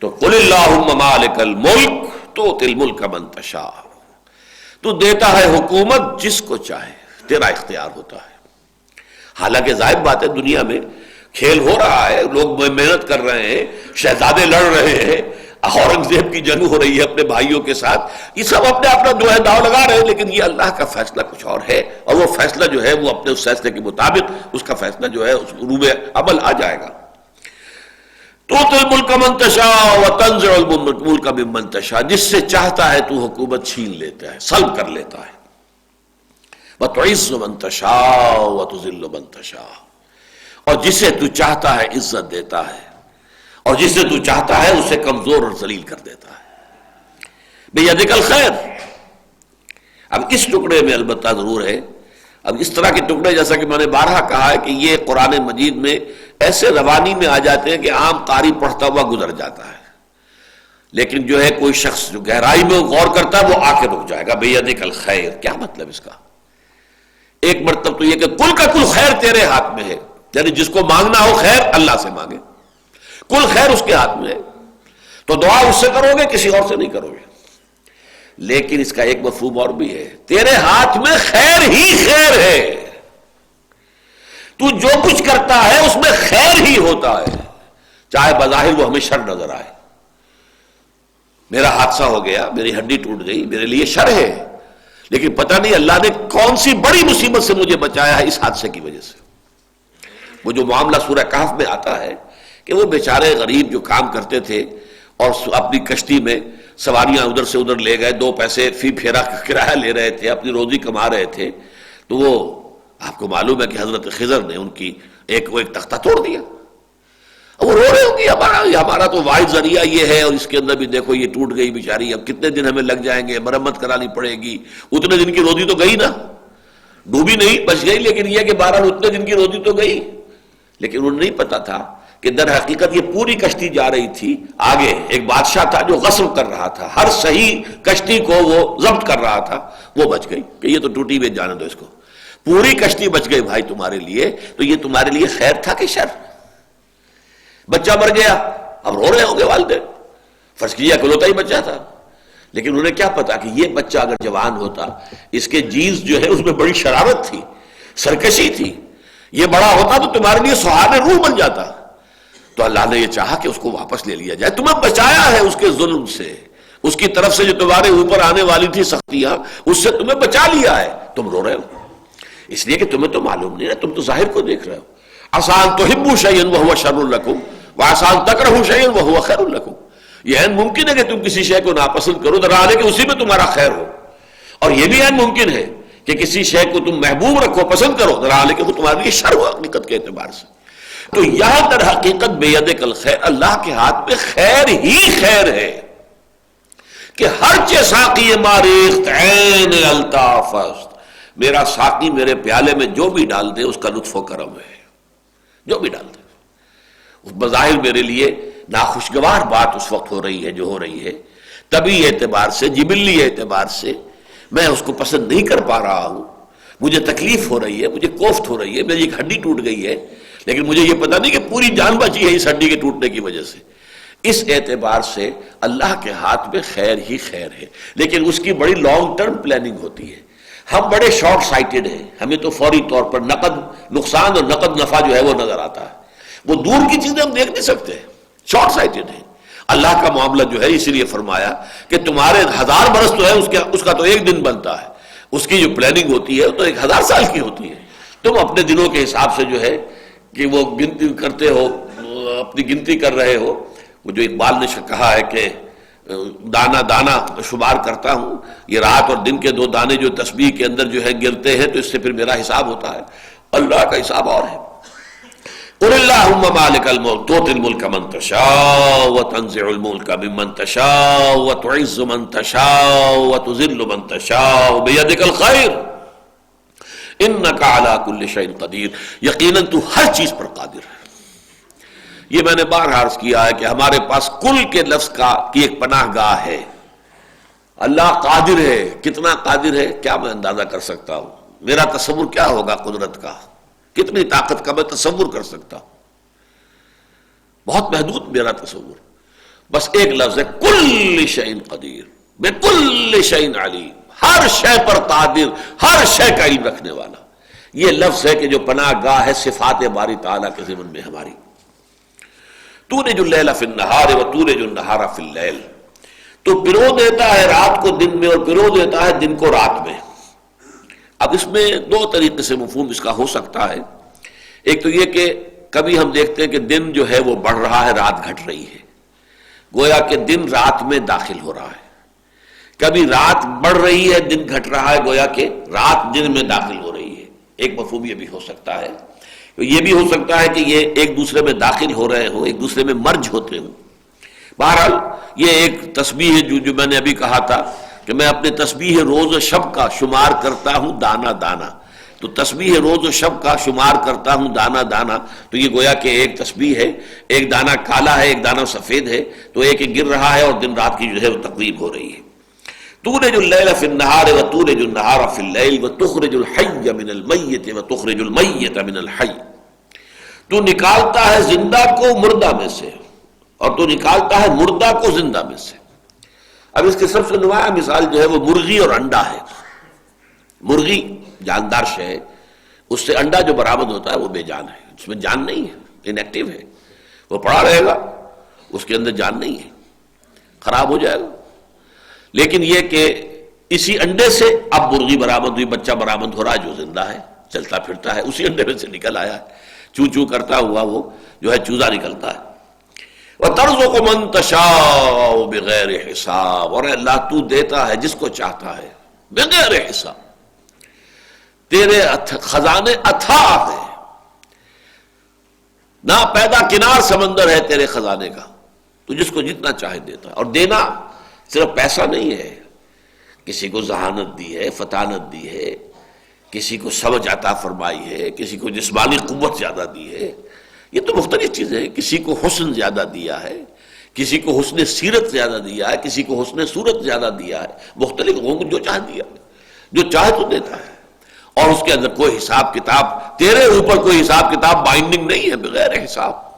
تو قل اللہم مالک الملک تؤتی الملک من تشاء، تو دیتا ہے حکومت جس کو چاہے، تیرا اختیار ہوتا ہے۔ حالانکہ ظاہر بات ہے دنیا میں کھیل ہو رہا ہے، لوگ محنت کر رہے ہیں، شہزادے لڑ رہے ہیں، اورنگزیب کی جنگ ہو رہی ہے اپنے بھائیوں کے ساتھ، یہ سب اپنے اپنا جو ہے داؤ لگا رہے ہیں، لیکن یہ اللہ کا فیصلہ کچھ اور ہے، اور وہ فیصلہ جو ہے وہ اپنے اس فیصلے کے مطابق اس کا فیصلہ جو ہے اس روب عمل آ جائے گا۔ تؤتی الملک من تشاء وتنزع الملک ممن تشاء، جس سے چاہتا ہے تو حکومت چھین لیتا ہے، سلب کر لیتا ہے۔ وتعز من تشاء وتذل من تشاء، اور جسے تو چاہتا ہے عزت دیتا ہے، اور جسے تو چاہتا ہے اسے کمزور اور ذلیل کر دیتا ہے۔ بیدک الخیر، اب اس ٹکڑے میں البتہ ضرور ہے، اب اس طرح کے ٹکڑے جیسا کہ میں نے بارہا کہا ہے کہ یہ قرآن مجید میں ایسے روانی میں آ جاتے ہیں کہ عام قاری پڑھتا ہوا گزر جاتا ہے، لیکن جو ہے کوئی شخص جو گہرائی میں غور کرتا ہے وہ آ کے رک جائے گا۔ بیدک الخیر، کیا مطلب اس کا؟ ایک مرتبہ تو یہ کہ کل کا کل خیر تیرے ہاتھ میں ہے، یعنی جس کو مانگنا ہو خیر اللہ سے مانگے، کل خیر اس کے ہاتھ میں ہے، تو دعا اس سے کرو گے، کسی اور سے نہیں کرو گے۔ لیکن اس کا ایک مفہوم اور بھی ہے، تیرے ہاتھ میں خیر ہی خیر ہے، تو جو کچھ کرتا ہے اس میں خیر ہی ہوتا ہے، چاہے بظاہر وہ ہمیں شر نظر آئے۔ میرا حادثہ ہو گیا، میری ہڈی ٹوٹ گئی، میرے لیے شر ہے، لیکن پتہ نہیں اللہ نے کون سی بڑی مصیبت سے مجھے بچایا ہے اس حادثے کی وجہ سے۔ وہ جو معاملہ سورہ کہف میں آتا ہے کہ وہ بیچارے غریب جو کام کرتے تھے اور اپنی کشتی میں سواریاں ادھر سے ادھر لے گئے، 2 پیسے فی پھیرا کرایہ لے رہے تھے، اپنی روزی کما رہے تھے، تو وہ آپ کو معلوم ہے کہ حضرت خضر نے ان کی ایک تختہ توڑ دیا۔ وہ رو رہے ہوں گے، ہمارا تو واحد ذریعہ یہ ہے، اور اس کے اندر بھی دیکھو یہ ٹوٹ گئی بیچاری، اب کتنے دن ہمیں لگ جائیں گے، مرمت کرانی پڑے گی۔ اتنے دن کی روزی تو گئی نا، ڈوبی نہیں، بچ گئی، لیکن یہ کہ بہرحال اتنے دن کی روزی تو گئی۔ لیکن انہیں نہیں پتا تھا کہ در حقیقت یہ پوری کشتی جا رہی تھی آگے، ایک بادشاہ تھا جو غصب کر رہا تھا، ہر صحیح کشتی کو وہ ضبط کر رہا تھا، وہ بچ گئی کہ یہ تو ٹوٹی ہوئی، جانے دو اس کو، پوری کشتی بچ گئی بھائی تمہارے لیے، تو یہ تمہارے لیے خیر تھا کہ شر؟ بچہ مر گیا، اب رو رہے ہوں گے والدین، فرض کیا اکلوتا ہی بچہ تھا، لیکن انہیں کیا پتا کہ یہ بچہ اگر جوان ہوتا، اس کے جینز جو ہے اس میں بڑی شرارت تھی، سرکشی تھی، یہ بڑا ہوتا تو تمہارے لیے سہارے روح بن جاتا۔ تو اللہ نے یہ چاہا کہ اس کو واپس لے لیا جائے، تمہیں بچایا ہے اس کے ظلم سے، اس کی طرف سے جو تمہارے اوپر آنے والی تھی سختیاں، اس سے تمہیں بچا لیا ہے، تم رو رہے ہو اس لیے کہ تمہیں تو معلوم نہیں ہے، تم تو ظاہر کو دیکھ رہے ہو۔ عسیٰ ان تحبوا شیئا وہو شر لکم وعسیٰ ان تکرہوا شیئا وہو خیر لکم، یہ عین ممکن ہے کہ تم کسی شے کو ناپسند کرو در حال ہے کہ اسی میں تمہارا خیر ہو، اور یہ بھی عین ممکن ہے کہ کسی شے کو تم محبوب رکھو، پسند کرو، در حال ہے کہ وہ تمہارے لیے شر ہو حقیقت کے اعتبار سے۔ تو یہاں در حقیقت بیدک الخیر، اللہ کے ہاتھ میں خیر ہی خیر ہے، کہ ہر چے ساقی ماریخت عین الطاف است، میرا ساقی میرے پیالے میں جو بھی ڈال دے اس کا لطف و کرم ہے، جو بھی ڈال دے۔ اس بظاہر میرے لیے ناخوشگوار بات اس وقت ہو رہی ہے جو ہو رہی ہے، طبعی اعتبار سے، جبلی اعتبار سے میں اس کو پسند نہیں کر پا رہا ہوں، مجھے تکلیف ہو رہی ہے، مجھے کوفت ہو رہی ہے، میری ایک ہڈی ٹوٹ گئی ہے، لیکن مجھے یہ پتا نہیں کہ پوری جان بچی ہے اس ہڈی کے ٹوٹنے کی وجہ سے۔ اس اعتبار سے اللہ کے ہاتھ میں خیر ہی خیر ہے، لیکن اس کی بڑی لانگ ٹرم پلاننگ ہوتی ہے۔ ہم بڑے شارٹ سائٹڈ ہیں، ہمیں تو فوری طور پر نقد نقصان اور نقد نفع جو ہے وہ نظر آتا ہے، وہ دور کی چیزیں ہم دیکھ نہیں سکتے، شارٹ سائٹڈ ہیں۔ اللہ کا معاملہ جو ہے اسی لیے فرمایا کہ تمہارے 1000 برس تو ہے، اس کا تو ایک دن بنتا ہے، اس کی جو پلاننگ ہوتی ہے تو 1000 سال کی ہوتی ہے۔ تم اپنے دنوں کے حساب سے جو ہے کہ وہ گنتی کرتے ہو، اپنی گنتی کر رہے ہو، وہ جو اقبال نے کہا ہے کہ دانا دانا شمار کرتا ہوں، یہ رات اور دن کے 2 دانے جو تسبیح کے اندر جو ہے گرتے ہیں تو اس سے پھر میرا حساب ہوتا ہے، اللہ کا حساب اور ہے۔ قل اللہم مالک الملک تؤتی الملک من تشاء وتنزع الملک ممن تشاء وتعز من تشاء وتذل من تشاء بیدک الخیر انک علی کل شیء قدیر، یقیناً تو ہر چیز پر قادر ہے۔ یہ میں نے بارہا عرض کیا ہے کہ ہمارے پاس کل کے لفظ کی ایک پناہ گاہ ہے۔ اللہ قادر ہے، کتنا قادر ہے کیا میں اندازہ کر سکتا ہوں؟ میرا تصور کیا ہوگا قدرت کا، کتنی طاقت کا میں تصور کر سکتا ہوں؟ بہت محدود میرا تصور، بس ایک لفظ ہے کل شیء قدیر، بکل شیء علیم، ہر شے پر قادر، ہر شے کا علم رکھنے والا۔ یہ لفظ ہے کہ جو پناہ گاہ ہے صفات باری تعالیٰ کے ضمن میں ہماری۔ تولج اللیل فی النہار وتولج النہار فی اللیل، تو پرو دیتا ہے رات کو دن میں اور پرو دیتا ہے دن کو رات میں۔ اب اس میں دو طریقے سے مفہوم اس کا ہو سکتا ہے۔ ایک تو یہ کہ کبھی ہم دیکھتے ہیں کہ دن جو ہے وہ بڑھ رہا ہے، رات گھٹ رہی ہے، گویا کہ دن رات میں داخل ہو رہا ہے۔ کبھی رات بڑھ رہی ہے، دن گھٹ رہا ہے، گویا کہ رات دن میں داخل ہو رہی ہے۔ ایک مفہوم یہ بھی ہو سکتا ہے۔ یہ بھی ہو سکتا ہے کہ یہ ایک دوسرے میں داخل ہو رہے ہوں، ایک دوسرے میں مرج ہوتے ہوں۔ بہرحال یہ ایک تسبیح ہے جو میں نے ابھی کہا تھا کہ میں اپنے تسبیح روز و شب کا شمار کرتا ہوں دانا دانا، تو تسبیح روز و شب کا شمار کرتا ہوں دانا دانا، تو یہ گویا کہ ایک تسبیح ہے، ایک دانہ کالا ہے، ایک دانہ سفید ہے، تو ایک گر رہا ہے اور دن رات کی جو ہے وہ تقریب ہو رہی ہے۔ تولج اللیل فی النہار وتولج النہار فی اللیل وتخرج الحی من المیت وتخرج المیت من الحی، تو نکالتا ہے زندہ کو مردہ میں سے اور تو نکالتا ہے مردہ کو زندہ میں سے۔ اب اس کی سب سے نمایاں مثال جو ہے وہ مرغی اور انڈا ہے۔ مرغی جاندار شے ہے، اس سے انڈا جو برآمد ہوتا ہے وہ بے جان ہے، اس میں جان نہیں ہے، ان ایکٹیو ہے، وہ پڑا رہے گا، اس کے اندر جان نہیں ہے، خراب ہو جائے گا۔ لیکن یہ کہ اسی انڈے سے اب مرغی برآمد ہوئی، بچہ برآمد ہو رہا ہے جو زندہ ہے، چلتا پھرتا ہے، اسی انڈے میں سے نکل آیا ہے، چوں چوں کرتا ہوا وہ جو ہے چوزا نکلتا ہے۔ وَتَرْزُقُ مَن تَشَاءُ بِغَيْرِ حساب، اور اللہ تو دیتا ہے جس کو چاہتا ہے بغیر حساب، تیرے خزانے اتھاہ ہیں، نا پیدا کنار سمندر ہے تیرے خزانے کا، تو جس کو جتنا چاہے دیتا ہے۔ اور دینا صرف پیسہ نہیں ہے، کسی کو ذہانت دی ہے، فطانت دی ہے، کسی کو سمجھ عطا فرمائی ہے، کسی کو جسمانی قوت زیادہ دی ہے، یہ تو مختلف چیزیں ہیں، کسی کو حسن زیادہ دیا ہے، کسی کو حسن سیرت زیادہ دیا ہے، کسی کو حسن صورت زیادہ دیا ہے، مختلف لوگوں کو جو چاہ دیا، جو چاہے تو دیتا ہے، اور اس کے اندر کوئی حساب کتاب، تیرے اوپر کوئی حساب کتاب بائنڈنگ نہیں ہے بغیر حساب۔